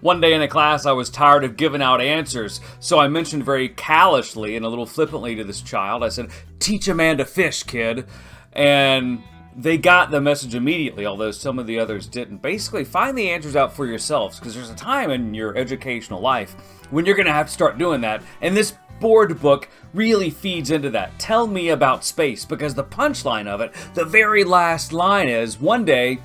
One day in a class, I was tired of giving out answers, so I mentioned very callously and a little flippantly to this child, I said, "Teach a man to fish, kid." And they got the message immediately, although some of the others didn't. Basically, find the answers out for yourselves, because there's a time in your educational life when you're going to have to start doing that. And this board book really feeds into that. Tell me about space, because the punchline of it, the very last line is, one day,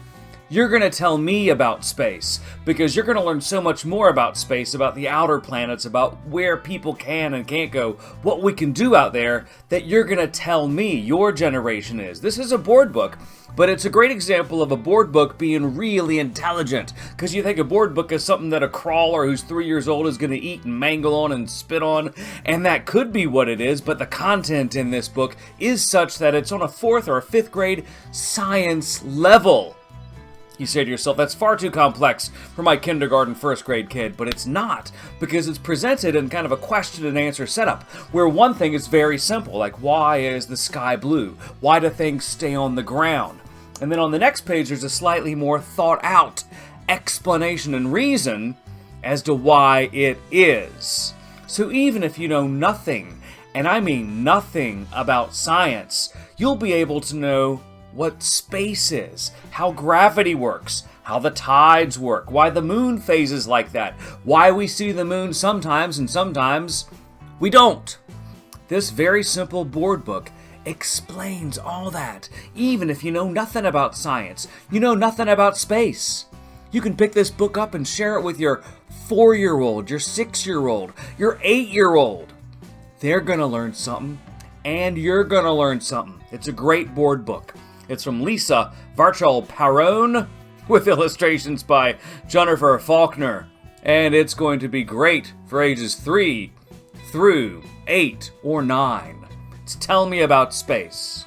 you're going to tell me about space, because you're going to learn so much more about space, about the outer planets, about where people can and can't go, what we can do out there, that you're going to tell me, your generation is. This is a board book, but it's a great example of a board book being really intelligent, because you think a board book is something that a crawler who's 3 years old is going to eat and mangle on and spit on, and that could be what it is, but the content in this book is such that it's on a 4th or a 5th grade science level. You say to yourself, that's far too complex for my kindergarten, 1st grade kid, but it's not, because it's presented in kind of a question and answer setup, where one thing is very simple, like why is the sky blue? Why do things stay on the ground? And then on the next page, there's a slightly more thought out explanation and reason as to why it is. So even if you know nothing, and I mean nothing about science, you'll be able to know what space is, how gravity works, how the tides work, why the moon phases like that, why we see the moon sometimes and sometimes we don't. This very simple board book explains all that, even if you know nothing about science, you know nothing about space. You can pick this book up and share it with your 4-year-old, your 6-year-old, your 8-year-old. They're gonna learn something, and you're gonna learn something. It's a great board book. It's from Lisa Varchcol Perron with illustrations by Jennifer Falkner. And it's going to be great for ages 3 through 8 or 9. It's Tell Me About Space.